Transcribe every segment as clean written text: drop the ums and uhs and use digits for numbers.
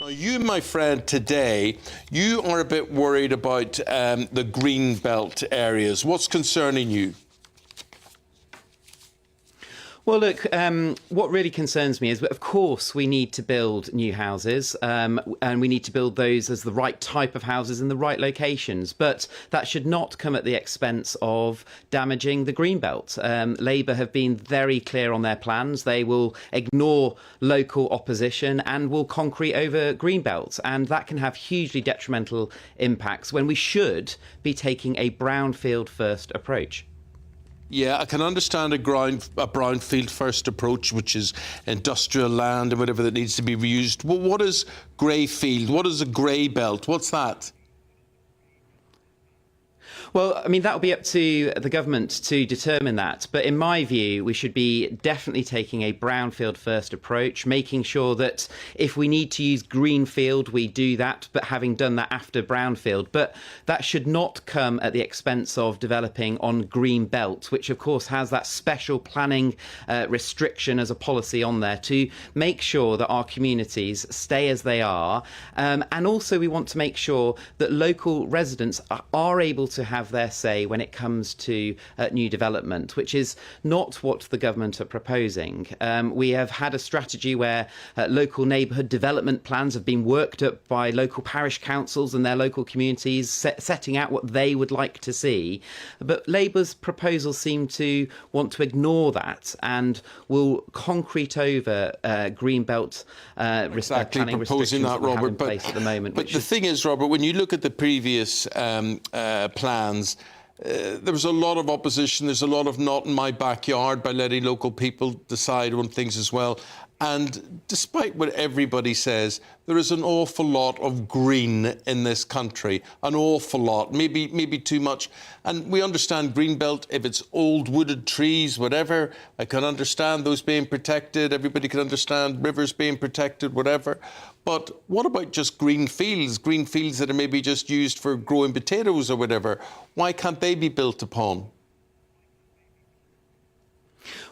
Now, you, my friend, today, you are a bit worried about the green belt areas. What's concerning you? Well, look, what really concerns me is that, of course, we need to build new houses and we need to build those as the right type of houses in the right locations. But that should not come at the expense of damaging the green belt. Labour have been very clear on their plans. They will ignore local opposition and will concrete over green belts. And that can have hugely detrimental impacts when we should be taking a brownfield first approach. Yeah, I can understand a brownfield first approach, which is industrial land and whatever that needs to be reused. Well, what is grey field? What is a grey belt? What's that? Well, I mean, that will be up to the government to determine that. But in my view, we should be definitely taking a brownfield first approach, making sure that if we need to use greenfield, we do that, but having done that after brownfield. But that should not come at the expense of developing on green belt, which, of course, has that special planning restriction as a policy on there to make sure that our communities stay as they are. And also we want to make sure that local residents are able to have their say when it comes to new development, which is not what the government are proposing. We have had a strategy where local neighbourhood development plans have been worked up by local parish councils and their local communities, setting out what they would like to see. But Labour's proposals seem to want to ignore that and will concrete over greenbelt planning restrictions that we have in place at the moment. But the thing is, Robert, when you look at the previous plans, there was a lot of opposition. There's a lot of not in my backyard by letting local people decide on things as well. And despite what everybody says, there is an awful lot of green in this country, an awful lot, maybe too much. And we understand greenbelt, if it's old wooded trees, whatever, I can understand those being protected. Everybody can understand rivers being protected, whatever. But what about just green fields that are maybe just used for growing potatoes or whatever? Why can't they be built upon?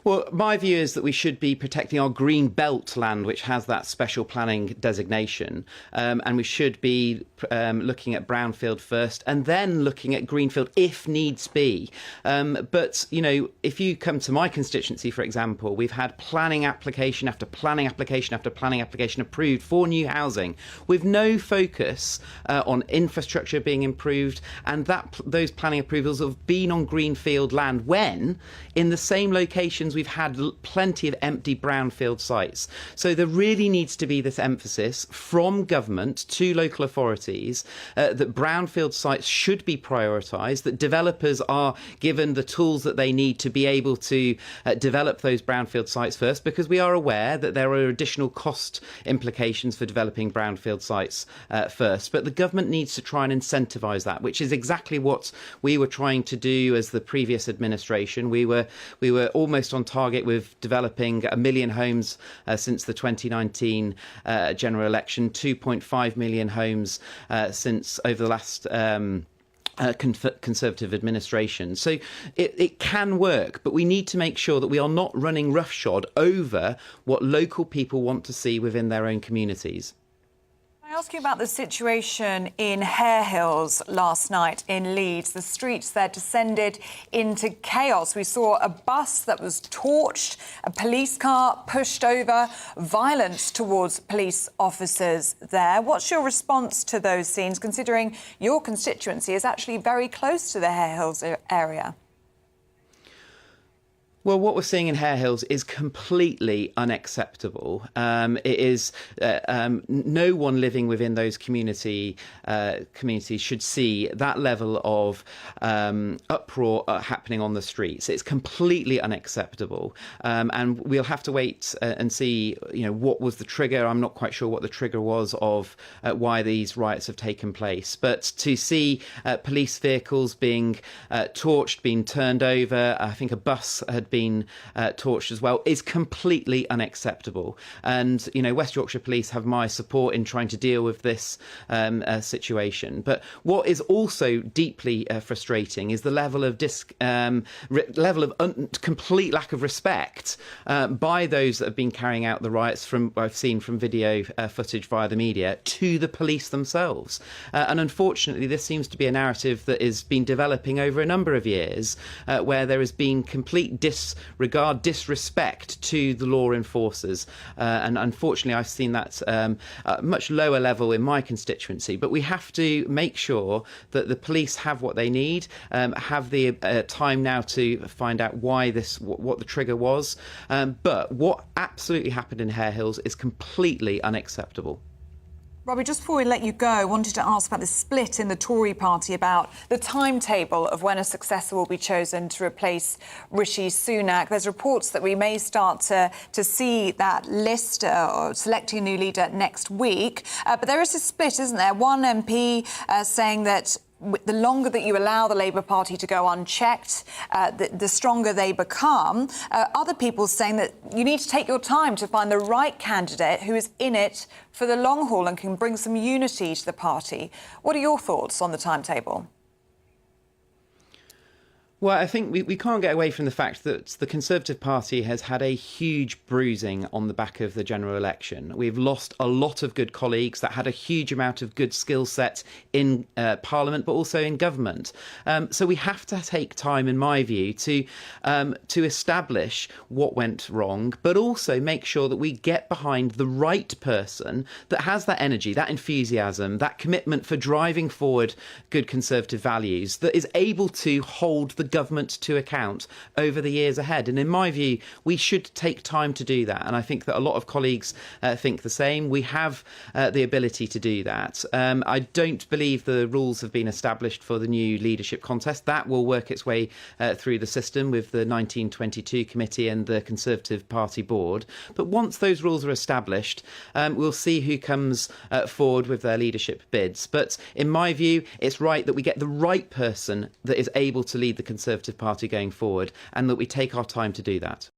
Well, my view is that we should be protecting our green belt land, which has that special planning designation, and we should be looking at brownfield first and then looking at greenfield if needs be. But, you know, if you come to my constituency, for example, we've had planning application after planning application after planning application approved for new housing with no focus on infrastructure being improved, and those planning approvals have been on greenfield land when, in the same locations, we've had plenty of empty brownfield sites. So there really needs to be this emphasis from government to local authorities that brownfield sites should be prioritised, that developers are given the tools that they need to be able to develop those brownfield sites first, because we are aware that there are additional cost implications for developing brownfield sites first. But the government needs to try and incentivise that, which is exactly what we were trying to do as the previous administration. We were almost on target with developing 1 million homes since the 2019 general election, 2.5 million homes since over the last Conservative administration. So it can work, but we need to make sure that we are not running roughshod over what local people want to see within their own communities. I ask you about the situation in Hare Hills last night in Leeds. The streets there descended into chaos. We saw a bus that was torched, a police car pushed over, violence towards police officers there. What's your response to those scenes, considering your constituency is actually very close to the Hare Hills area? Well, what we're seeing in Hare Hills is completely unacceptable. It is no one living within those communities should see that level of uproar happening on the streets. It's completely unacceptable, and we'll have to wait and see. You know, what was the trigger? I'm not quite sure what the trigger was of why these riots have taken place. But to see police vehicles being torched, being turned over, I think a bus had have been torched as well is completely unacceptable. And, West Yorkshire Police have my support in trying to deal with this situation. But what is also deeply frustrating is the level of complete lack of respect by those that have been carrying out the riots, from I've seen from video footage via the media, to the police themselves. And unfortunately, this seems to be a narrative that has been developing over a number of years, where there has been complete disrespect to the law enforcers. And unfortunately, I've seen that at a much lower level in my constituency. But we have to make sure that the police have what they need, have the time now to find out what the trigger was. But what absolutely happened in Hare Hills is completely unacceptable. Robbie, just before we let you go, I wanted to ask about the split in the Tory party, about the timetable of when a successor will be chosen to replace Rishi Sunak. There's reports that we may start to see that list or selecting a new leader next week. But there is a split, isn't there? One MP saying that the longer that you allow the Labour Party to go unchecked, the stronger they become. Other people saying that you need to take your time to find the right candidate who is in it for the long haul and can bring some unity to the party. What are your thoughts on the timetable? Well, I think we can't get away from the fact that the Conservative Party has had a huge bruising on the back of the general election. We've lost a lot of good colleagues that had a huge amount of good skill sets in Parliament, but also in government. So we have to take time, in my view, to establish what went wrong, but also make sure that we get behind the right person that has that energy, that enthusiasm, that commitment for driving forward good Conservative values, that is able to hold the government to account over the years ahead. And in my view, we should take time to do that. And I think that a lot of colleagues think the same. We have the ability to do that. I don't believe the rules have been established for the new leadership contest. That will work its way through the system with the 1922 committee and the Conservative Party board. But once those rules are established, we'll see who comes forward with their leadership bids. But in my view, it's right that we get the right person that is able to lead the Conservative Party going forward, and that we take our time to do that.